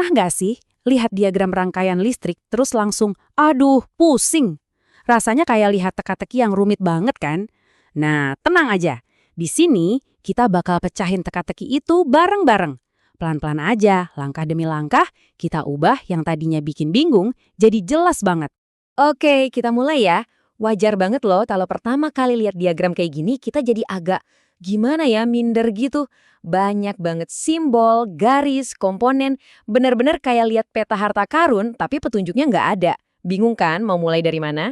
Pernah nggak sih lihat diagram rangkaian listrik terus langsung, aduh, pusing? Rasanya kayak lihat teka-teki yang rumit banget kan? Nah, tenang aja. Di sini kita bakal pecahin teka-teki itu bareng-bareng. Pelan-pelan aja, langkah demi langkah, kita ubah yang tadinya bikin bingung jadi jelas banget. Oke, kita mulai ya. Wajar banget loh kalau pertama kali lihat diagram kayak gini kita jadi agak gimana ya minder gitu. Banyak banget simbol, garis, komponen, bener-bener kayak lihat peta harta karun tapi petunjuknya nggak ada. Bingung kan mau mulai dari mana?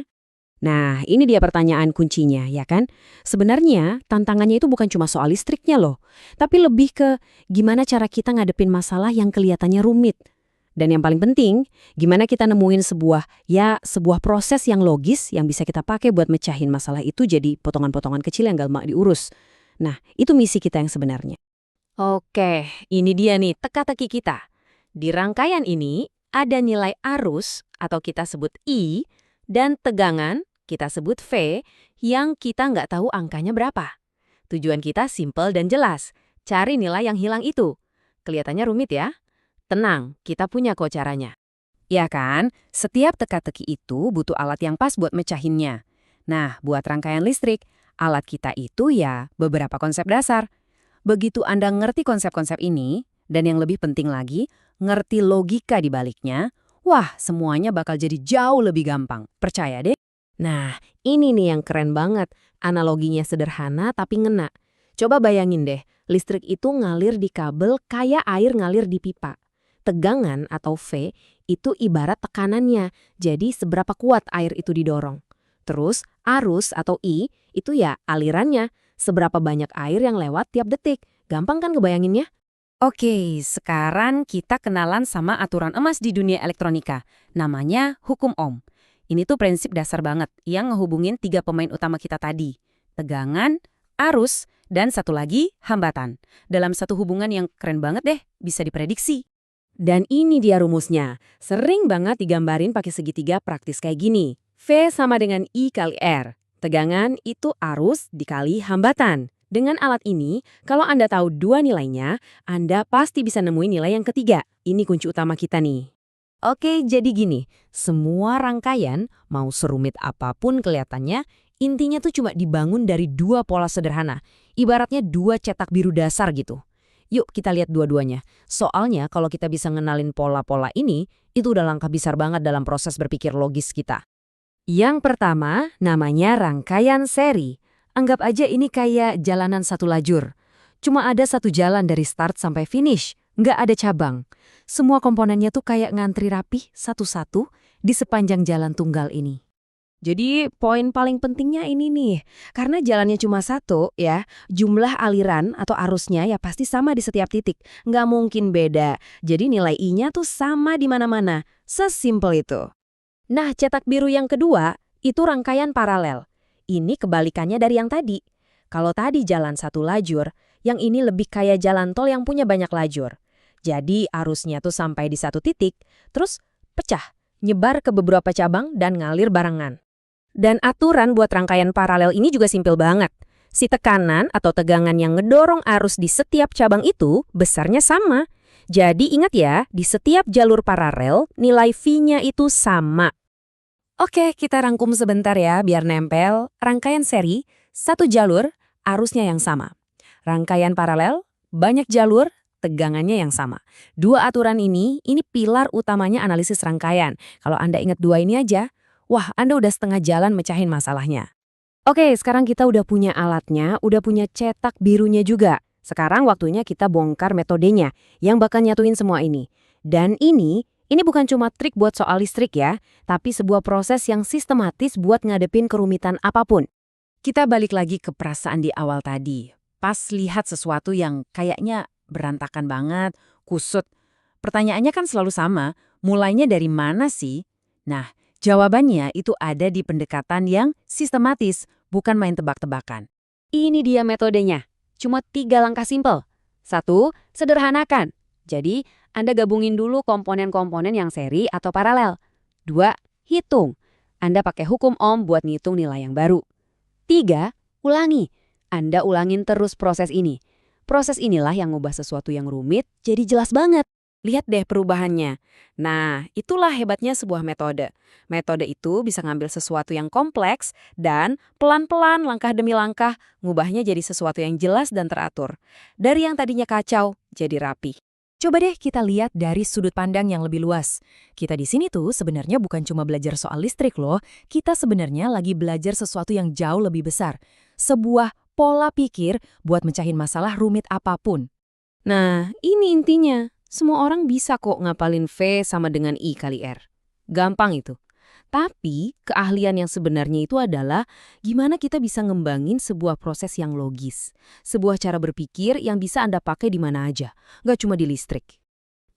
Nah, ini dia pertanyaan kuncinya, ya kan? Sebenarnya, tantangannya itu bukan cuma soal listriknya loh, tapi lebih ke gimana cara kita ngadepin masalah yang kelihatannya rumit. Dan yang paling penting, gimana kita nemuin sebuah proses yang logis yang bisa kita pakai buat mecahin masalah itu jadi potongan-potongan kecil yang gampang diurus. Nah, itu misi kita yang sebenarnya. Oke, ini dia nih teka-teki kita. Di rangkaian ini, ada nilai arus atau kita sebut I, dan tegangan, kita sebut V, yang kita nggak tahu angkanya berapa. Tujuan kita simpel dan jelas, cari nilai yang hilang itu. Kelihatannya rumit ya? Tenang, kita punya kok caranya. Ya kan, setiap teka-teki itu butuh alat yang pas buat mecahinnya. Nah, buat rangkaian listrik, alat kita itu ya beberapa konsep dasar. Begitu Anda ngerti konsep-konsep ini, dan yang lebih penting lagi, ngerti logika di baliknya, wah, semuanya bakal jadi jauh lebih gampang. Percaya deh. Nah, ini nih yang keren banget. Analoginya sederhana tapi ngena. Coba bayangin deh, listrik itu ngalir di kabel kayak air ngalir di pipa. Tegangan atau V itu ibarat tekanannya, jadi seberapa kuat air itu didorong. Terus, arus atau I itu ya alirannya, seberapa banyak air yang lewat tiap detik. Gampang kan ngebayanginnya? Oke, sekarang kita kenalan sama aturan emas di dunia elektronika. Namanya hukum Ohm. Ini tuh prinsip dasar banget yang ngehubungin 3 pemain utama kita tadi. Tegangan, arus, dan satu lagi hambatan. Dalam satu hubungan yang keren banget deh, bisa diprediksi. Dan ini dia rumusnya. Sering banget digambarin pakai segitiga praktis kayak gini. V sama dengan I kali R. Tegangan itu arus dikali hambatan. Dengan alat ini, kalau Anda tahu dua nilainya, Anda pasti bisa nemuin nilai yang ketiga. Ini kunci utama kita nih. Oke, jadi gini. Semua rangkaian, mau serumit apapun kelihatannya, intinya tuh cuma dibangun dari dua pola sederhana. Ibaratnya dua cetak biru dasar gitu. Yuk kita lihat dua-duanya. Soalnya kalau kita bisa ngenalin pola-pola ini, itu udah langkah besar banget dalam proses berpikir logis kita. Yang pertama, namanya rangkaian seri. Anggap aja ini kayak jalanan satu lajur. Cuma ada satu jalan dari start sampai finish, nggak ada cabang. Semua komponennya tuh kayak ngantri rapi satu-satu di sepanjang jalan tunggal ini. Jadi poin paling pentingnya ini nih, karena jalannya cuma satu ya, jumlah aliran atau arusnya ya pasti sama di setiap titik, nggak mungkin beda. Jadi nilai I-nya tuh sama di mana-mana, sesimpel itu. Nah, cetak biru yang kedua, itu rangkaian paralel. Ini kebalikannya dari yang tadi. Kalau tadi jalan satu lajur, yang ini lebih kayak jalan tol yang punya banyak lajur. Jadi arusnya tuh sampai di satu titik, terus pecah, nyebar ke beberapa cabang dan ngalir barengan. Dan aturan buat rangkaian paralel ini juga simpel banget. Si tekanan atau tegangan yang ngedorong arus di setiap cabang itu besarnya sama. Jadi ingat ya, di setiap jalur paralel nilai V-nya itu sama. Oke, kita rangkum sebentar ya biar nempel. Rangkaian seri, satu jalur, arusnya yang sama. Rangkaian paralel, banyak jalur, tegangannya yang sama. Dua aturan ini pilar utamanya analisis rangkaian. Kalau Anda ingat dua ini aja, wah, Anda udah setengah jalan mecahin masalahnya. Oke, sekarang kita udah punya alatnya, udah punya cetak birunya juga. Sekarang waktunya kita bongkar metodenya yang bakal nyatuin semua ini. Dan ini bukan cuma trik buat soal listrik ya, tapi sebuah proses yang sistematis buat ngadepin kerumitan apapun. Kita balik lagi ke perasaan di awal tadi. Pas lihat sesuatu yang kayaknya berantakan banget, kusut. Pertanyaannya kan selalu sama, mulainya dari mana sih? Nah, jawabannya itu ada di pendekatan yang sistematis, bukan main tebak-tebakan. Ini dia metodenya. Cuma 3 langkah simpel. 1. Sederhanakan. Jadi, Anda gabungin dulu komponen-komponen yang seri atau paralel. 2. Hitung. Anda pakai hukum Ohm buat ngitung nilai yang baru. 3. Ulangi. Anda ulangin terus proses ini. Proses inilah yang ngubah sesuatu yang rumit jadi jelas banget. Lihat deh perubahannya. Nah, itulah hebatnya sebuah metode. Metode itu bisa ngambil sesuatu yang kompleks dan pelan-pelan langkah demi langkah ngubahnya jadi sesuatu yang jelas dan teratur. Dari yang tadinya kacau, jadi rapi. Coba deh kita lihat dari sudut pandang yang lebih luas. Kita di sini tuh sebenarnya bukan cuma belajar soal listrik loh, kita sebenarnya lagi belajar sesuatu yang jauh lebih besar. Sebuah pola pikir buat mencahin masalah rumit apapun. Nah, ini intinya. Semua orang bisa kok ngapalin V sama dengan I kali R. Gampang itu. Tapi, keahlian yang sebenarnya itu adalah gimana kita bisa ngembangin sebuah proses yang logis. Sebuah cara berpikir yang bisa Anda pakai di mana aja, nggak cuma di listrik.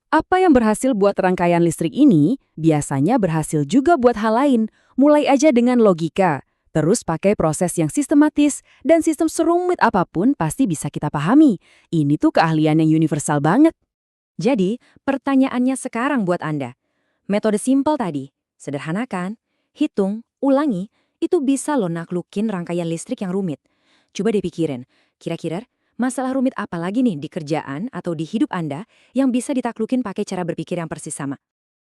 Apa yang berhasil buat rangkaian listrik ini, biasanya berhasil juga buat hal lain. Mulai aja dengan logika, terus pakai proses yang sistematis, dan sistem serumit apapun pasti bisa kita pahami. Ini tuh keahlian yang universal banget. Jadi, pertanyaannya sekarang buat Anda. Metode simpel tadi, sederhanakan, hitung, ulangi, itu bisa lo naklukin rangkaian listrik yang rumit. Coba deh pikirin, kira-kira masalah rumit apa lagi nih di kerjaan atau di hidup Anda yang bisa ditaklukin pakai cara berpikir yang persis sama?